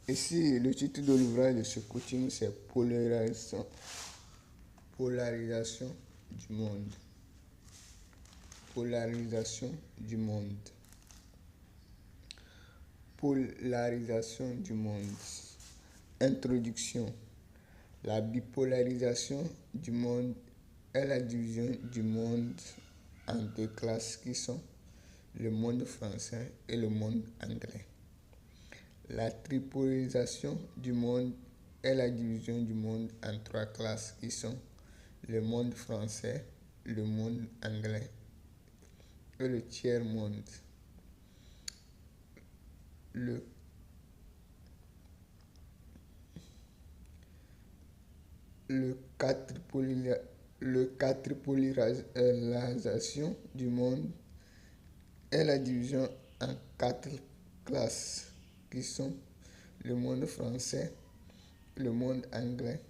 Ici, le titre de l'ouvrage de ce coaching, c'est Polarisation du monde. Polarisation du monde. Polarisation du monde. Introduction. La bipolarisation du monde est la division du monde en deux classes qui sont le monde français et le monde anglais. La tripolarisation du monde est la division du monde en trois classes qui sont le monde français, le monde anglais et le tiers-monde. Le quatripolarisation du monde est la division en quatre classes qui sont le monde français, le monde anglais,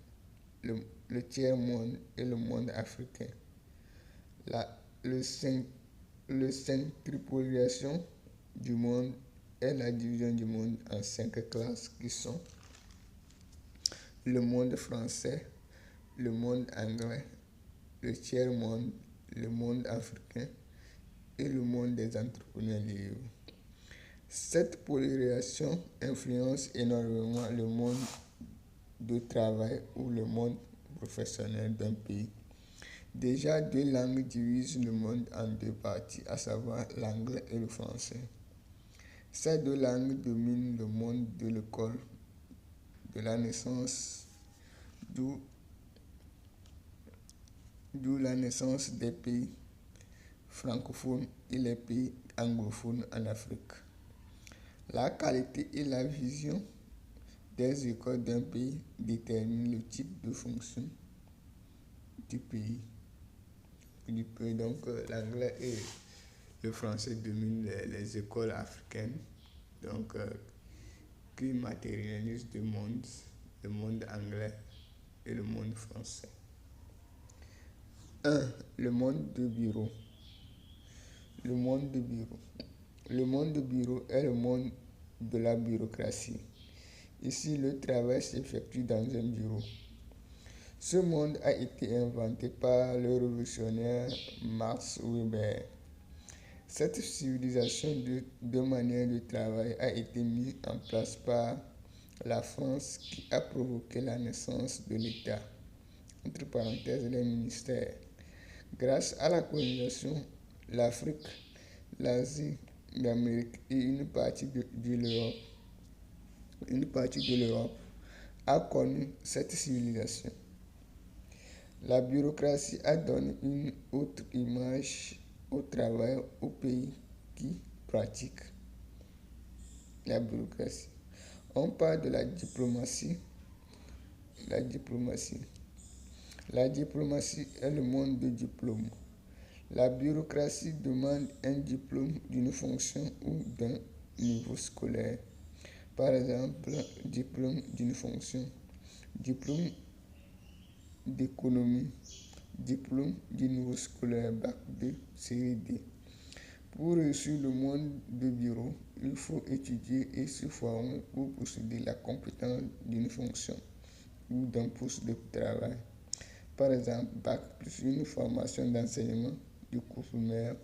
le tiers-monde et le monde africain. Le centripolarisation du monde est la division du monde en cinq classes qui sont le monde français, le monde anglais, le tiers-monde, le monde africain et le monde des entrepreneurs libres. Cette polarisation influence énormément le monde du travail ou le monde professionnel d'un pays. Déjà, deux langues divisent le monde en deux parties, à savoir l'anglais et le français. Ces deux langues dominent le monde de l'école, de la naissance, d'où la naissance des pays francophones et les pays anglophones en Afrique. La qualité et la vision des écoles d'un pays déterminent le type de fonction du pays. Donc, l'anglais et le français dominent les écoles africaines, donc, qui matérialisent le monde anglais et le monde français. 1. Le monde de bureau. Le monde de bureau. Le monde de bureau est le monde de la bureaucratie. Ici, le travail s'effectue dans un bureau. Ce monde a été inventé par le révolutionnaire Max Weber. Cette civilisation de manière de travail a été mise en place par la France qui a provoqué la naissance de l'État, entre parenthèses les ministères. Grâce à la colonisation, l'Afrique, l'Asie, l'Amérique et une partie de l'Europe a connu cette civilisation. La bureaucratie a donné une autre image au travail au pays qui pratique la bureaucratie. On parle de la diplomatie. La diplomatie est le monde du diplôme. La bureaucratie demande un diplôme d'une fonction ou d'un niveau scolaire. Par exemple, diplôme d'une fonction, diplôme d'économie, diplôme du niveau scolaire Bac 2, série D. Pour réussir le monde de bureau, il faut étudier et se former pour posséder la compétence d'une fonction ou d'un poste de travail. Par exemple, Bac plus une formation d'enseignement du cours primaire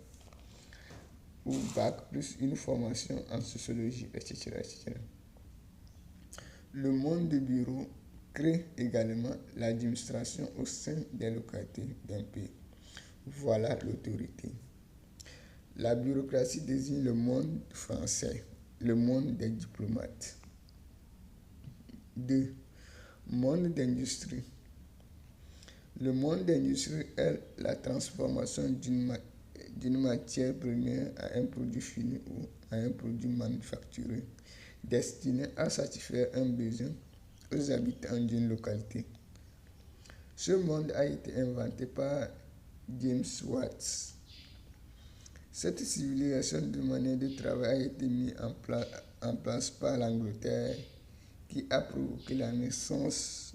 ou Bac plus une formation en sociologie, etc., etc. Le monde de bureau crée également l'administration au sein des localités d'un pays. Voilà l'autorité. La bureaucratie désigne le monde français, le monde des diplomates. 2. Monde d'industrie. Le monde d'industrie est la transformation d'une matière première à un produit fini ou à un produit manufacturé destiné à satisfaire un besoin aux habitants d'une localité. Ce monde a été inventé par James Watt. Cette civilisation de manière de travail a été mise en place par l'Angleterre qui a provoqué la naissance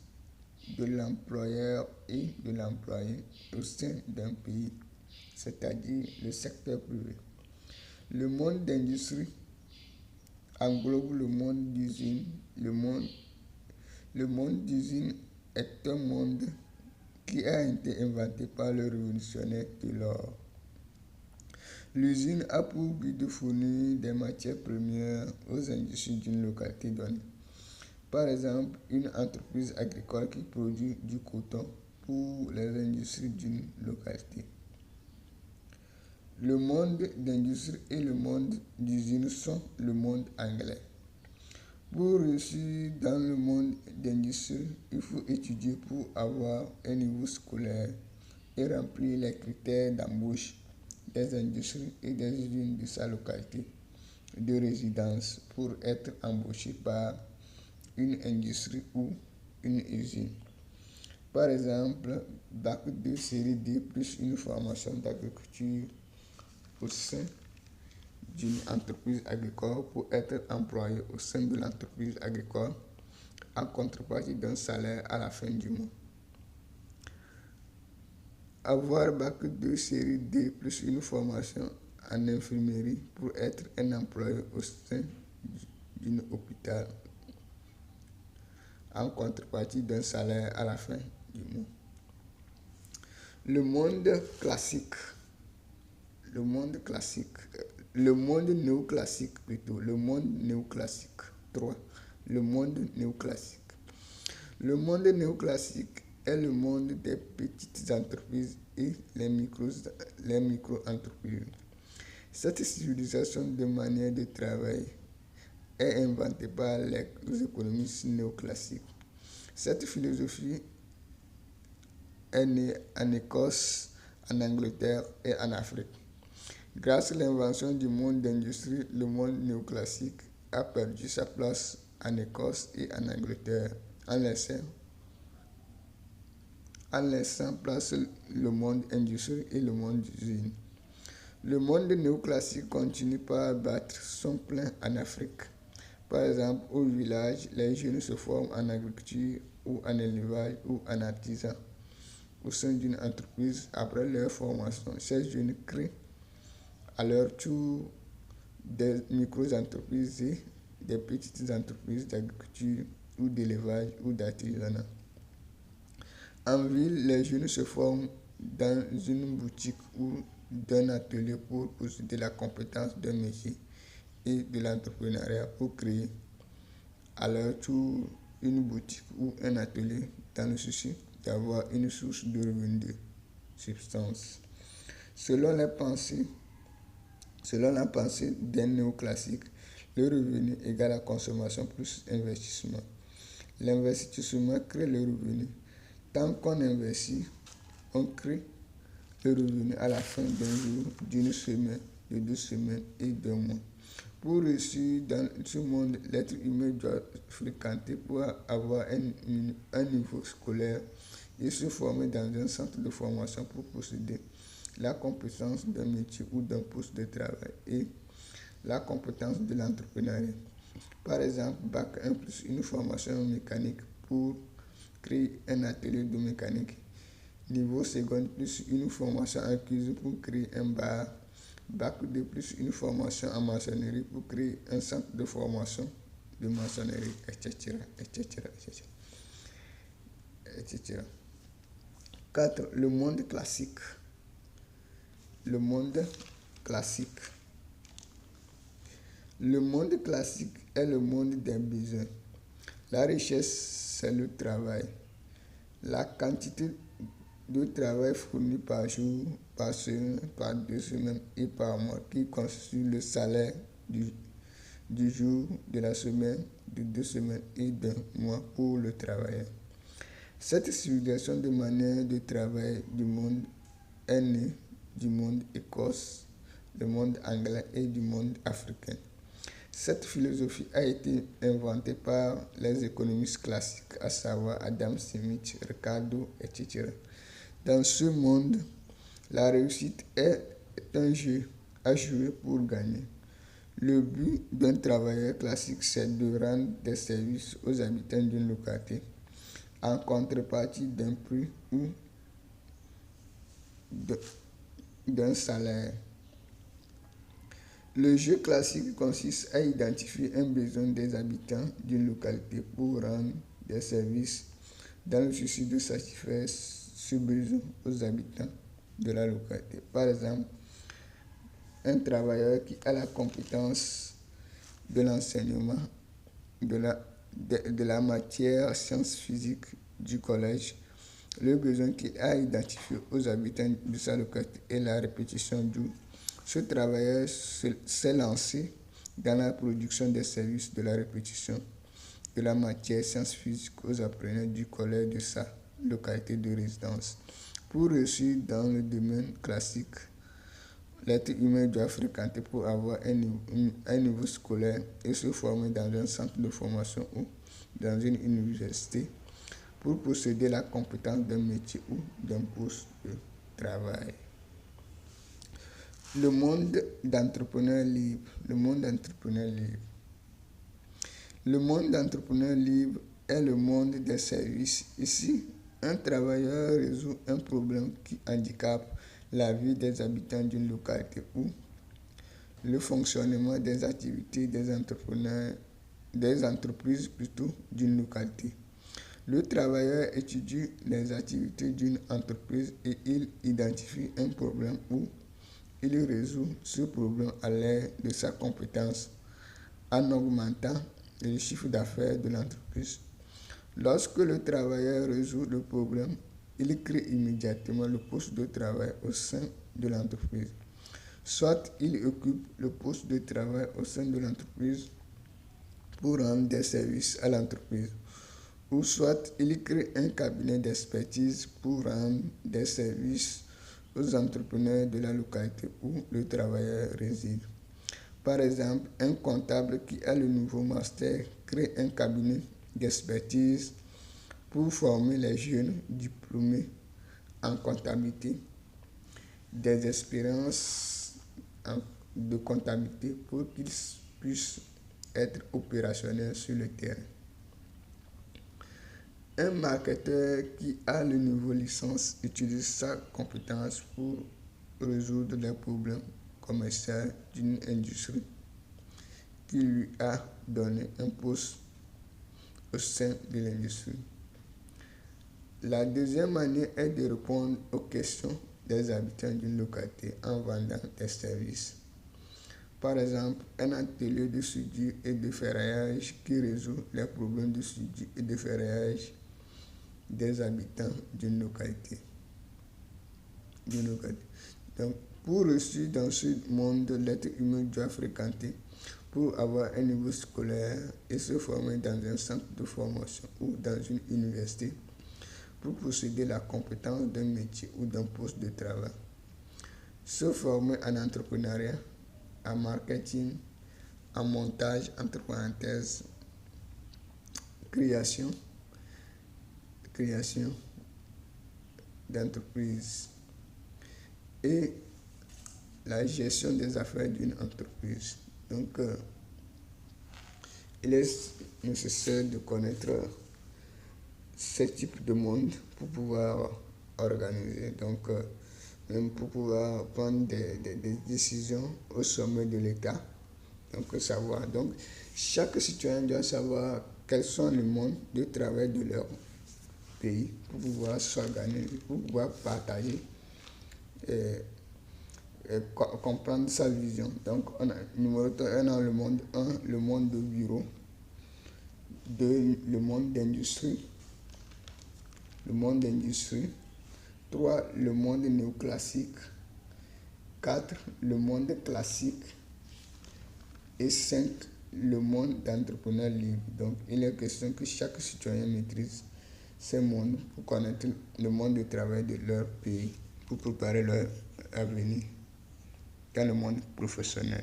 de l'employeur et de l'employé au sein d'un pays, c'est-à-dire le secteur privé. Le monde d'industrie englobe le monde d'usine. Le monde d'usine est un monde qui a été inventé par le révolutionnaire Taylor. L'usine a pour but de fournir des matières premières aux industries d'une localité donnée. Par exemple, une entreprise agricole qui produit du coton pour les industries d'une localité. Le monde d'industrie et le monde d'usine sont le monde anglais. Pour réussir dans le monde d'industrie, il faut étudier pour avoir un niveau scolaire et remplir les critères d'embauche des industries et des usines de sa localité de résidence pour être embauché par une industrie ou une usine. Par exemple, Bac 2 série D plus une formation d'agriculture au sein d'une entreprise agricole pour être employé au sein de l'entreprise agricole en contrepartie d'un salaire à la fin du mois. Avoir Bac 2 série D plus une formation en infirmerie pour être un employé au sein d'un hôpital en contrepartie d'un salaire à la fin du mois. Le monde classique. Le monde néoclassique plutôt. Le monde néoclassique. 3. Le monde néoclassique. Le monde néoclassique est le monde des petites entreprises et les micro-entreprises. Cette civilisation de manière de travailler est inventée par les économistes néoclassiques. Cette philosophie est née en Écosse, en Angleterre et en Afrique. Grâce à l'invention du monde d'industrie, le monde néoclassique a perdu sa place en Écosse et en Angleterre en laissant place le monde industrie et le monde d'usine. Le monde néoclassique continue par battre son plein en Afrique. Par exemple, au village, les jeunes se forment en agriculture ou en élevage ou en artisan au sein d'une entreprise. Après leur formation, ces jeunes créent à leur tour des micro-entreprises et des petites entreprises d'agriculture ou d'élevage ou d'artisanat. En ville, les jeunes se forment dans une boutique ou d'un atelier pour posséder la compétence d'un métier et de l'entrepreneuriat pour créer à leur tour une boutique ou un atelier dans le souci d'avoir une source de revenus de substance. Selon la pensée d'un néoclassique, le revenu égale la consommation plus investissement. L'investissement crée le revenu. Tant qu'on investit, on crée le revenu à la fin d'un jour, d'une semaine, de 2 semaines et d'un mois. Pour réussir dans ce monde, l'être humain doit fréquenter pour avoir un niveau scolaire et se former dans un centre de formation pour posséder la compétence d'un métier ou d'un poste de travail et la compétence de l'entrepreneuriat. Par exemple, Bac 1 plus une formation mécanique pour créer un atelier de mécanique. Niveau seconde plus une formation en cuisine pour créer un bar. Bac 2 plus une formation en maçonnerie pour créer un centre de formation de maçonnerie, etc. 4. Le monde classique. Le monde classique. Le monde classique est le monde des besoins. La richesse, c'est le travail. La quantité de travail fourni par jour, par semaine, par 2 semaines et par mois qui constitue le salaire du jour, de la semaine, de 2 semaines et d'un mois pour le travailleur. Cette civilisation de manière de travail du monde est née du monde écosse, du monde anglais et du monde africain. Cette philosophie a été inventée par les économistes classiques, à savoir Adam Smith, Ricardo, etc. Dans ce monde, la réussite est un jeu à jouer pour gagner. Le but d'un travailleur classique, c'est de rendre des services aux habitants d'une localité en contrepartie d'un prix ou d'un salaire. Le jeu classique consiste à identifier un besoin des habitants d'une localité pour rendre des services dans le souci de satisfaire ce besoin aux habitants de la localité. Par exemple, un travailleur qui a la compétence de l'enseignement de la matière sciences physiques du collège. Le besoin qu'il a identifié aux habitants de sa localité est la répétition du. Ce travailleur s'est lancé dans la production des services de la répétition de la matière sciences physiques aux apprenants du collège de sa localité de résidence. Pour réussir dans le domaine classique, l'être humain doit fréquenter pour avoir un niveau scolaire et se former dans un centre de formation ou dans une université pour posséder la compétence d'un métier ou d'un poste de travail. Le monde d'entrepreneurs libres. Le monde d'entrepreneurs libres. Le monde d'entrepreneurs libres est le monde des services. Ici, un travailleur résout un problème qui handicape la vie des habitants d'une localité ou le fonctionnement des activités des entreprises d'une localité. Le travailleur étudie les activités d'une entreprise et il identifie un problème ou il résout ce problème à l'aide de sa compétence en augmentant le chiffre d'affaires de l'entreprise. Lorsque le travailleur résout le problème, il crée immédiatement le poste de travail au sein de l'entreprise. Soit il occupe le poste de travail au sein de l'entreprise pour rendre des services à l'entreprise, ou soit il crée un cabinet d'expertise pour rendre des services aux entrepreneurs de la localité où le travailleur réside. Par exemple, un comptable qui a le nouveau master crée un cabinet d'expertise pour former les jeunes diplômés en comptabilité des expériences de comptabilité pour qu'ils puissent être opérationnels sur le terrain. Un marketeur qui a le niveau licence utilise sa compétence pour résoudre les problèmes commerciaux d'une industrie qui lui a donné un poste au sein de l'industrie. La deuxième manière est de répondre aux questions des habitants d'une localité en vendant des services. Par exemple, un atelier de soudure et de ferraillage qui résout les problèmes de soudure et de ferraillage des habitants d'une localité. Donc, pour réussir dans ce monde, l'être humain doit fréquenter pour avoir un niveau scolaire et se former dans un centre de formation ou dans une université pour posséder la compétence d'un métier ou d'un poste de travail. Se former en entrepreneuriat, en marketing, en montage, entre parenthèses, création d'entreprise et la gestion des affaires d'une entreprise. Donc, il est nécessaire de connaître ce type de monde pour pouvoir organiser, donc même pour pouvoir prendre des décisions au sommet de l'État. Donc, savoir. Donc, chaque citoyen doit savoir quels sont les mondes de travail de leur pays pour pouvoir s'organiser, pour pouvoir partager et comprendre sa vision. Donc, on a numéro 1, le monde 1, le monde de bureau, 2, le monde d'industrie, 3, le monde néoclassique, 4, le monde classique et 5, le monde d'entrepreneurs libres. Donc, il est question que chaque citoyen maîtrise ces mondes pour connaître le monde du travail de leur pays, pour préparer leur avenir dans le monde professionnel.